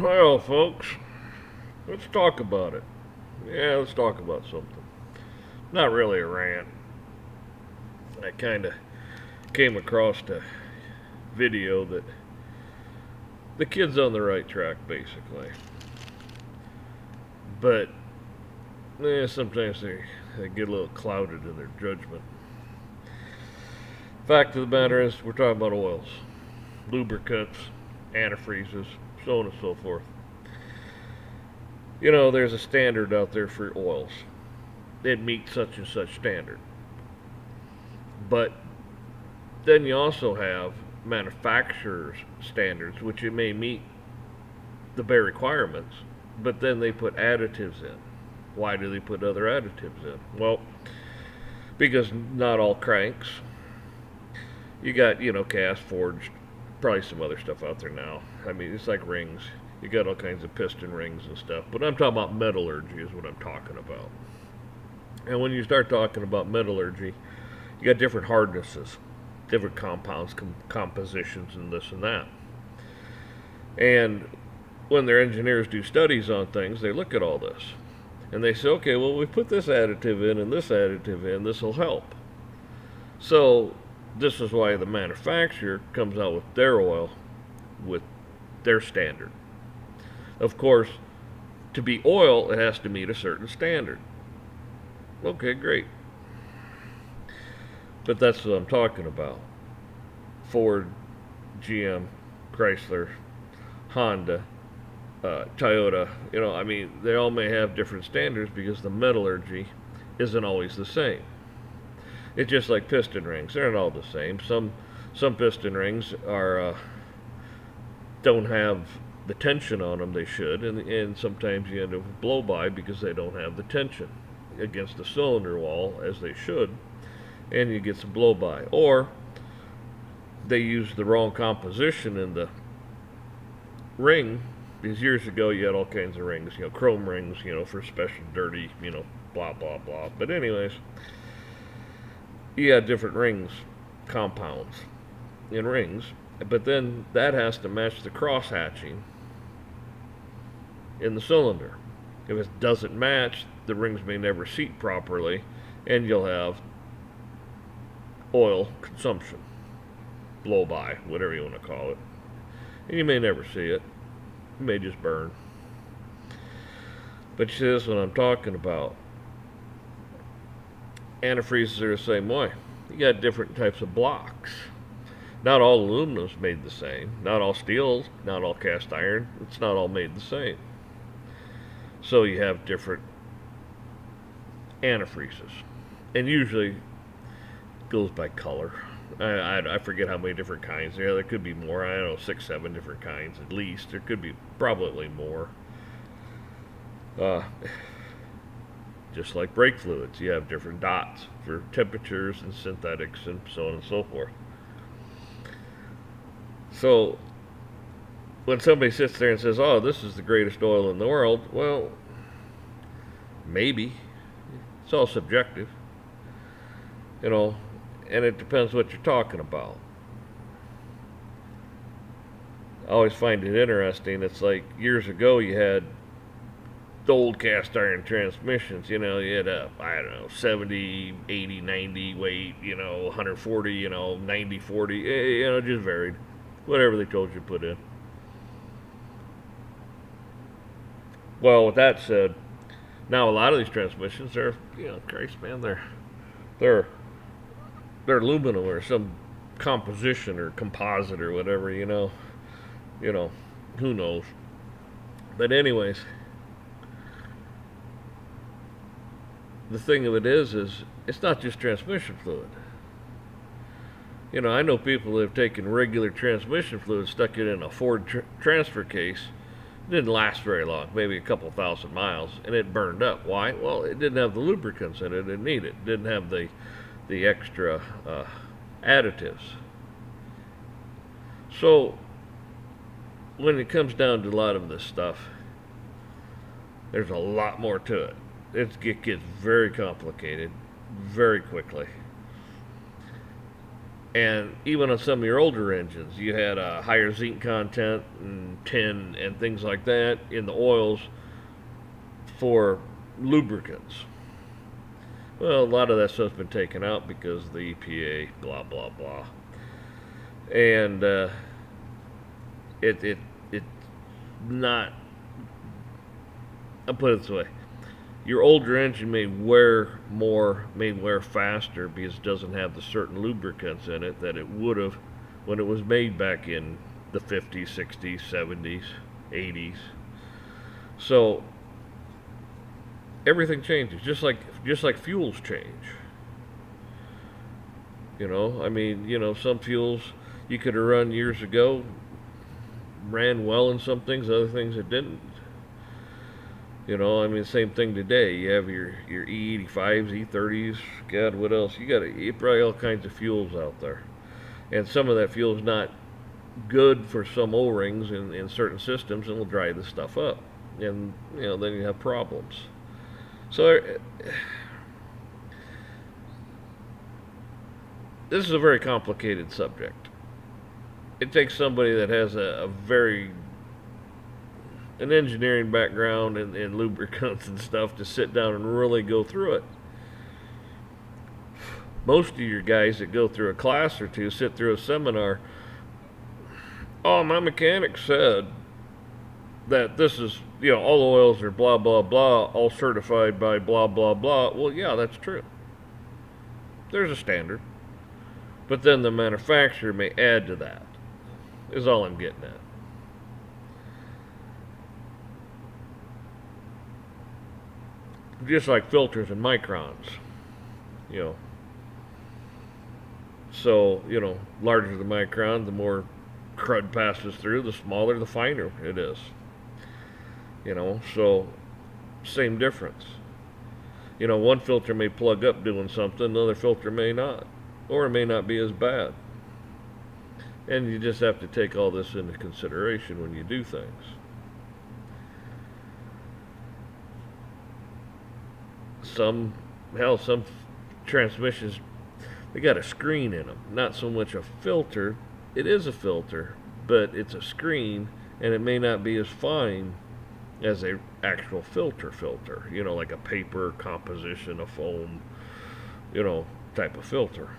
Well, folks, let's talk about it. Yeah, let's talk about something. Not really a rant. I kind of came across a video that the kid's on the right track, basically. But sometimes they get a little clouded in their judgment. Fact of the matter is, we're talking about oils, lubricants, antifreezes, so on and so forth. You know, there's a standard out there for oils. It meets such and such standard. But then you also have manufacturers' standards, which it may meet the bare requirements, but then they put additives in. Why do they put other additives in? Well, because not all cranks. You got, cast, forged, probably some other stuff out there now. I mean, it's like rings. You got all kinds of piston rings and stuff. But I'm talking about metallurgy is what I'm talking about. And when you start talking about metallurgy, you got different hardnesses, different compounds, compositions, and this and that. And when their engineers do studies on things, they look at all this. And they say, okay, well, we put this additive in and this additive in, this will help. So this is why the manufacturer comes out with their oil with their standard. Of course, to be oil, it has to meet a certain standard. Okay, great. But that's what I'm talking about. Ford, GM, Chrysler, Honda, Toyota, they all may have different standards because the metallurgy isn't always the same. It's just like piston rings; they're not all the same. Some piston rings don't have the tension on them they should, and sometimes you end up with blow by because they don't have the tension against the cylinder wall as they should, and you get some blow by. Or they use the wrong composition in the ring. Because years ago you had all kinds of rings, chrome rings, for special dirty, blah blah blah. But anyways, you had different rings, compounds in rings, but then that has to match the cross hatching in the cylinder. If it doesn't match, the rings may never seat properly, and you'll have oil consumption, blow by, whatever you want to call it, and you may never see it. You may just burn. But you see, this is what I'm talking about. Antifreezes are the same way. You got different types of blocks. Not all aluminum's made the same. Not all steel, not all cast iron. It's not all made the same. So you have different antifreezes. And usually it goes by color. I forget how many different kinds there. There could be more. I don't know, 6, 7 different kinds at least. There could be probably more. Just like brake fluids, you have different dots for temperatures and synthetics and so on and so forth. So when somebody sits there and says, "Oh, this is the greatest oil in the world," well, maybe. It's all subjective, and it depends what you're talking about. I always find it interesting. It's like years ago you had the old cast iron transmissions. You had a, 70, 80, 90 weight, 140, 90, 40, just varied. Whatever they told you to put in. Well, with that said, now a lot of these transmissions are, Christ, man, they're aluminum or some composition or composite or whatever, who knows. But anyways, the thing of it is it's not just transmission fluid. I know people that have taken regular transmission fluid, stuck it in a Ford transfer case. It didn't last very long, maybe a couple thousand miles, and it burned up. Why? Well, it didn't have the lubricants in it. It didn't need it. It didn't have the extra additives. So when it comes down to a lot of this stuff, there's a lot more to it. It gets very complicated very quickly. And even on some of your older engines, you had a higher zinc content and tin and things like that in the oils for lubricants. Well, a lot of that stuff's been taken out because of the EPA, blah blah blah, and it's not. I'll put it this way: your older engine may wear more, may wear faster because it doesn't have the certain lubricants in it that it would have when it was made back in the 50s, 60s, 70s, 80s. So everything changes, just like fuels change. I mean, some fuels you could have run years ago ran well in some things, other things it didn't. I mean, same thing today. You have your E85s, E30s. God, what else? You probably all kinds of fuels out there, and some of that fuel is not good for some O-rings in certain systems, and will dry the stuff up, and then you have problems. So this is a very complicated subject. It takes somebody that has an engineering background and lubricants and stuff to sit down and really go through it. Most of your guys that go through a class or two, sit through a seminar, oh, my mechanic said that this is, all the oils are blah, blah, blah, all certified by blah, blah, blah. Well, yeah, that's true. There's a standard. But then the manufacturer may add to that, is all I'm getting at. Just like filters and microns, you know. So, larger the micron, the more crud passes through, the smaller, the finer it is. So same difference. One filter may plug up doing something, another filter may not, or it may not be as bad. And you just have to take all this into consideration when you do things. Some transmissions, they got a screen in them, not so much a filter. It is a filter, but it's a screen, and it may not be as fine as a actual filter, like a paper composition, a foam, type of filter.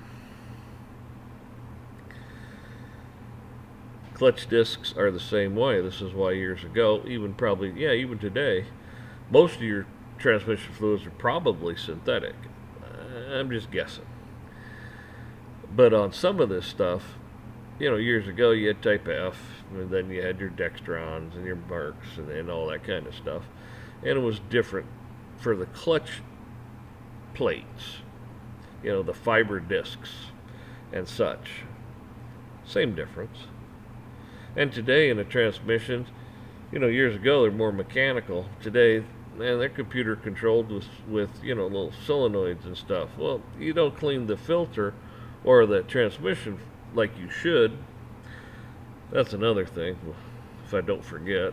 Clutch discs are the same way. This is why years ago, even today, most of your transmission fluids are probably synthetic. I'm just guessing. But on some of this stuff, years ago you had Type F, and then you had your Dextrons and your Mercs and all that kind of stuff. And it was different for the clutch plates, the fiber discs and such. Same difference. And today in the transmissions, years ago they're more mechanical. Today, man, they're computer controlled with little solenoids and stuff. Well, you don't clean the filter or the transmission like you should. That's another thing, if I don't forget.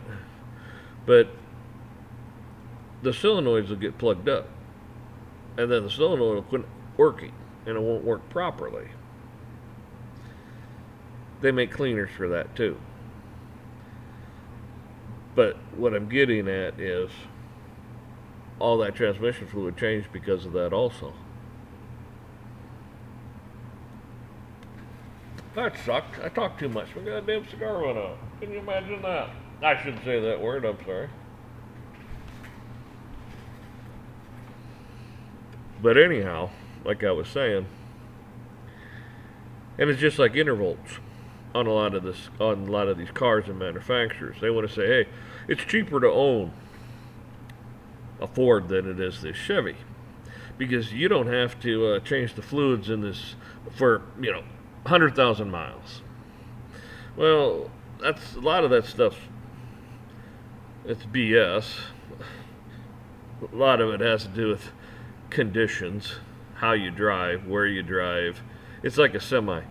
But the solenoids will get plugged up, and then the solenoid will quit working, and it won't work properly. They make cleaners for that too. But what I'm getting at is all that transmission fluid changed because of that also. That sucked. I talked too much. My goddamn cigar went out. Can you imagine that? I shouldn't say that word. I'm sorry. But anyhow, like I was saying, and it's just like intervolts on a lot of these cars and manufacturers. They want to say, hey, it's cheaper to own a Ford than it is this Chevy, because you don't have to change the fluids in this for 100,000 miles. Well, that's a lot of that stuff. It's BS. A lot of it has to do with conditions, how you drive, where you drive. It's like a semi.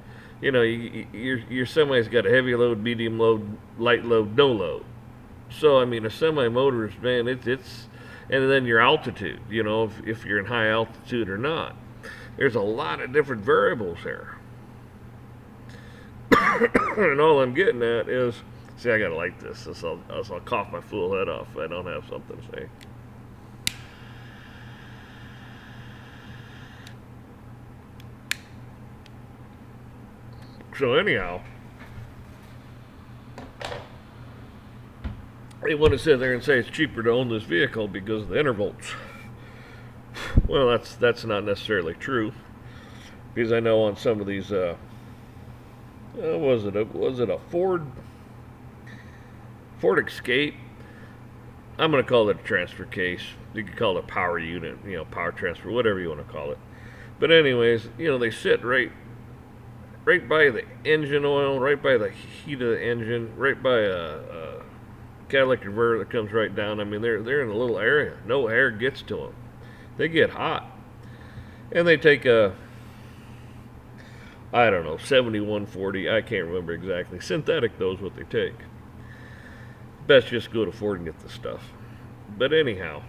Your semi's got a heavy load, medium load, light load, no load. So a semi motor is, man, it's and then your altitude. If you're in high altitude or not. There's a lot of different variables there. And all I'm getting at is, see, I gotta like this. I'll cough my full head off if I don't have something to say. So anyhow, they want to sit there and say it's cheaper to own this vehicle because of the intervolts. Well, that's not necessarily true, because I know on some of these, was it a Ford Escape? I'm going to call it a transfer case. You could call it a power unit, power transfer, whatever you want to call it. But anyways, they sit right by the engine oil, right by the heat of the engine, right by a catalytic converter that comes right down. I mean, they're in a little area. No air gets to them. They get hot, and they take a, I don't know, 7140. I can't remember exactly. Synthetic knows what they take. Best just go to Ford and get the stuff. But anyhow,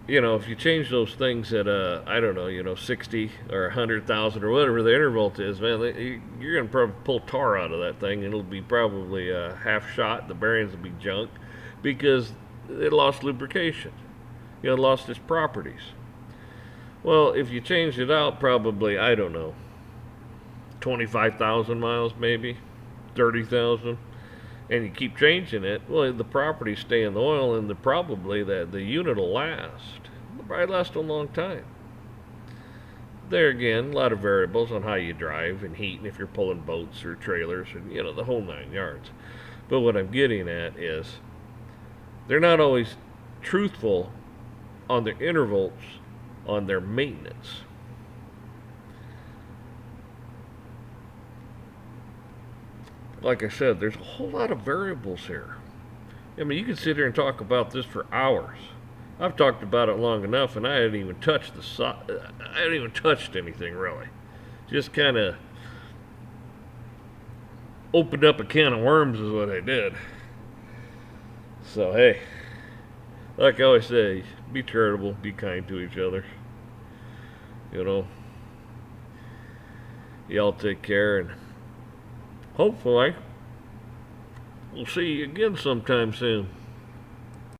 if you change those things at I don't know, 60 or 100,000 or whatever the intervolt is, man, you're gonna probably pull tar out of that thing, and it'll be probably half shot. The bearings will be junk because it lost lubrication. It lost its properties. Well, if you changed it out, probably, I don't know, 25,000 miles, maybe 30,000, and you keep changing it, well, the properties stay in the oil, and probably the unit will last. It'll probably last a long time. There again, a lot of variables on how you drive and heat, and if you're pulling boats or trailers, and the whole 9 yards. But what I'm getting at is, they're not always truthful on their intervals on their maintenance. Like I said, there's a whole lot of variables here. I mean, you can sit here and talk about this for hours. I've talked about it long enough, and I hadn't even touched I hadn't even touched anything really. Just kind of opened up a can of worms is what I did. So hey, like I always say, be charitable, be kind to each other. Y'all take care, and hopefully we'll see you again sometime soon.